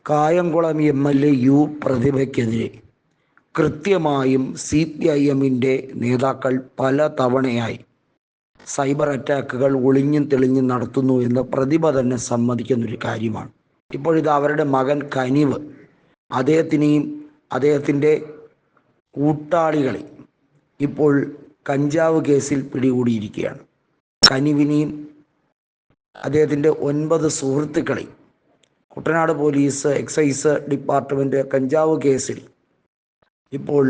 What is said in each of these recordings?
Kayamkulam MLA U പ്രതിഭയ്ക്കെതിരെ കൃത്യമായും CPIM-ന്റെ നേതാക്കൾ പല തവണയായി സൈബർ അറ്റാക്കുകൾ ഒളിഞ്ഞും തെളിഞ്ഞും നടത്തുന്നു എന്ന് പ്രതിഭ തന്നെ സമ്മതിക്കുന്നൊരു കാര്യമാണ്. ഇപ്പോഴിത് അവരുടെ മകൻ കനിവ് അദ്ദേഹത്തിനെയും അദ്ദേഹത്തിൻ്റെ കൂട്ടാളികളെ ഇപ്പോൾ കഞ്ചാവ് കേസിൽ പിടികൂടിയിരിക്കുകയാണ്. കനിവിനെയും അദ്ദേഹത്തിൻ്റെ 9 സുഹൃത്തുക്കളെയും കുട്ടനാട് പോലീസ് എക്സൈസ് ഡിപ്പാർട്ട്മെൻറ്റ് കഞ്ചാവ് കേസിൽ ഇപ്പോൾ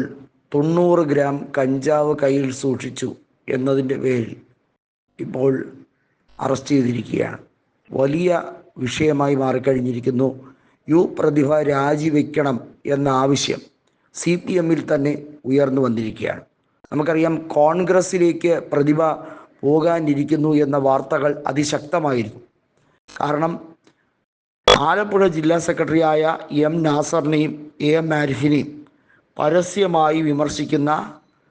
90 ഗ്രാം കഞ്ചാവ് കയ്യിൽ സൂക്ഷിച്ചു എന്നതിൻ്റെ പേരിൽ ഇപ്പോൾ അറസ്റ്റ് ചെയ്തിരിക്കുകയാണ്. വലിയ വിഷയമായി മാറിക്കഴിഞ്ഞിരിക്കുന്നു. യു പ്രതിഭ രാജിവെക്കണം എന്ന ആവശ്യം CPM-ൽ തന്നെ ഉയർന്നു വന്നിരിക്കുകയാണ്. നമുക്കറിയാം, കോൺഗ്രസിലേക്ക് പ്രതിഭ പോകാനിരിക്കുന്നു എന്ന വാർത്തകൾ അതിശക്തമായിരുന്നു. കാരണം ആലപ്പുഴ ജില്ലാ സെക്രട്ടറിയായ M. നാസറിനെയും AM ആരിഫിനെയും പരസ്യമായി വിമർശിക്കുന്ന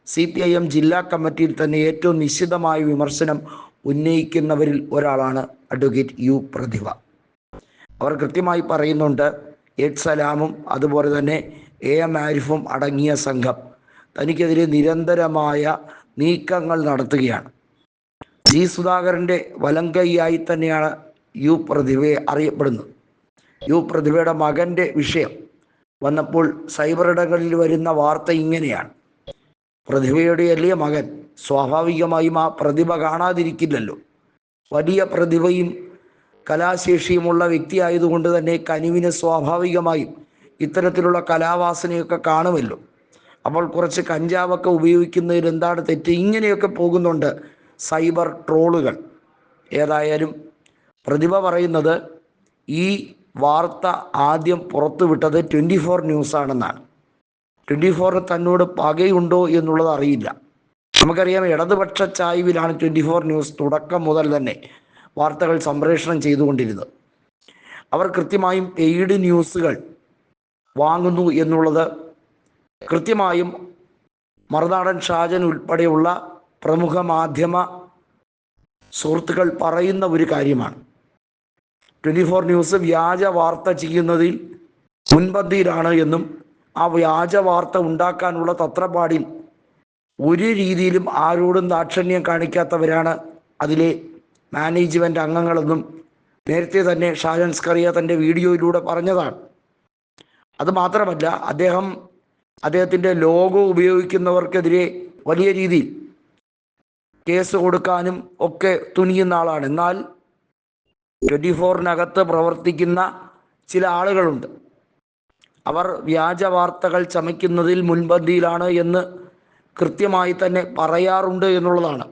CPIM ജില്ലാ കമ്മിറ്റിയിൽ തന്നെ ഏറ്റവും നിശിതമായ വിമർശനം ഉന്നയിക്കുന്നവരിൽ ഒരാളാണ് അഡ്വക്കേറ്റ് യു പ്രതിഭ. അവർ കൃത്യമായി പറയുന്നുണ്ട്, എച്ച് സലാമും അതുപോലെ തന്നെ AM ആരിഫും അടങ്ങിയ സംഘം തനിക്കെതിരെ നിരന്തരമായ നീക്കങ്ങൾ നടത്തുകയാണ്. G. സുധാകരൻ്റെ വലങ്കൈയായി തന്നെയാണ് യു പ്രതിഭയെ അറിയപ്പെടുന്നത്. യു പ്രതിഭയുടെ മകൻ്റെ വിഷയം വന്നപ്പോൾ സൈബർ ഇടങ്ങളിൽ വരുന്ന വാർത്ത ഇങ്ങനെയാണ്: പ്രതിഭയുടെ അല്ലേ മകൻ, സ്വാഭാവികമായും ആ പ്രതിഭ കാണാതിരിക്കില്ലല്ലോ. വലിയ പ്രതിഭയും കലാശേഷിയുമുള്ള വ്യക്തിയായതുകൊണ്ട് തന്നെ കനിവിന് സ്വാഭാവികമായും ഇത്തരത്തിലുള്ള കലാവാസനയൊക്കെ കാണുമല്ലോ. അപ്പോൾ കുറച്ച് കഞ്ചാവൊക്കെ ഉപയോഗിക്കുന്നതിൽ എന്താണ് തെറ്റ്? ഇങ്ങനെയൊക്കെ പോകുന്നുണ്ട് സൈബർ ട്രോളുകൾ. ഏതായാലും പ്രതിഭ പറയുന്നത് ഈ വാർത്ത ആദ്യം പുറത്തുവിട്ടത് 24 ന്യൂസാണെന്നാണ്. 24 തന്നോട് പകയുണ്ടോ എന്നുള്ളത് അറിയില്ല. നമുക്കറിയാം, ഇടതുപക്ഷ ചായ്വിലാണ് 24 ന്യൂസ് തുടക്കം മുതൽ തന്നെ വാർത്തകൾ സംപ്രേഷണം ചെയ്തുകൊണ്ടിരുന്നത്. അവർ കൃത്യമായും പെയ്ഡ് ന്യൂസുകൾ വാങ്ങുന്നു എന്നുള്ളത് കൃത്യമായും മറുനാടൻ ഷാജൻ ഉൾപ്പെടെയുള്ള പ്രമുഖ മാധ്യമ സുഹൃത്തുക്കൾ പറയുന്ന ഒരു കാര്യമാണ്. 24 ന്യൂസ് വ്യാജ വാർത്ത ചെയ്യുന്നതിൽ മുൻപന്തിയിലാണ് എന്നും ആ വ്യാജ വാർത്ത ഉണ്ടാക്കാനുള്ള തത്രപ്പാടിൽ ഒരു രീതിയിലും ആരോടും ദാക്ഷിണ്യം കാണിക്കാത്തവരാണ് അതിലെ മാനേജ്മെൻറ്റ് അംഗങ്ങളെന്നും നേരത്തെ തന്നെ ഷാജൻ സ്കറിയ തൻ്റെ വീഡിയോയിലൂടെ പറഞ്ഞതാണ്. അതുമാത്രമല്ല, അദ്ദേഹത്തിൻ്റെ ലോഗോ ഉപയോഗിക്കുന്നവർക്കെതിരെ വലിയ രീതിയിൽ കേസ് കൊടുക്കാനും ഒക്കെ തുനിയുന്ന ആളാണ്. എന്നാൽ 24-നകത്ത് പ്രവർത്തിക്കുന്ന ചില ആളുകളുണ്ട്. അവർ വ്യാജ വാർത്തകൾ ചമയ്ക്കുന്നതിൽ മുൻപന്തിയിലാണ് എന്ന് കൃത്യമായി തന്നെ പറയാറുണ്ട് എന്നുള്ളതാണ്.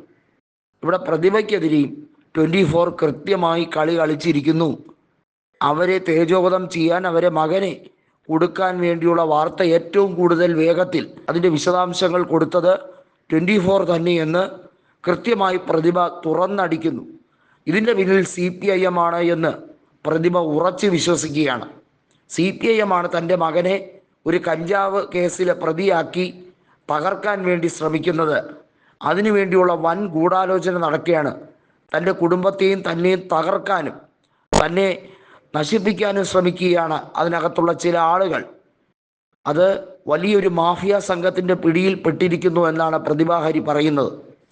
ഇവിടെ പ്രതിഭയ്ക്കെതിരെയും 24 കൃത്യമായി കളി കളിച്ചിരിക്കുന്നു. അവരെ തേജോവധം ചെയ്യാൻ, അവരെ മകനെ കൊടുക്കാൻ വേണ്ടിയുള്ള വാർത്ത ഏറ്റവും കൂടുതൽ വേഗത്തിൽ അതിൻ്റെ വിശദാംശങ്ങൾ കൊടുത്തത് 24 തന്നെയെന്ന് കൃത്യമായി പ്രതിഭ തുറന്നടിക്കുന്നു. ഇതിൻ്റെ പിന്നിൽ CPIM ആണ് എന്ന് പ്രതിഭ ഉറച്ചു വിശ്വസിക്കുകയാണ്. CPIM ആണ് തൻ്റെ മകനെ ഒരു കഞ്ചാവ് കേസിലെ പ്രതിയാക്കി തകർക്കാൻ വേണ്ടി ശ്രമിക്കുന്നത്. അതിനുവേണ്ടിയുള്ള വൻ ഗൂഢാലോചന നടക്കുകയാണ്. തൻ്റെ കുടുംബത്തെയും തന്നെയും തകർക്കാനും തന്നെ നശിപ്പിക്കാനും ശ്രമിക്കുകയാണ് അതിനകത്തുള്ള ചില ആളുകൾ. അത് വലിയൊരു മാഫിയ സംഘത്തിൻ്റെ പിടിയിൽ പെട്ടിരിക്കുന്നു എന്നാണ് പ്രതിഭാഹരി പറയുന്നത്.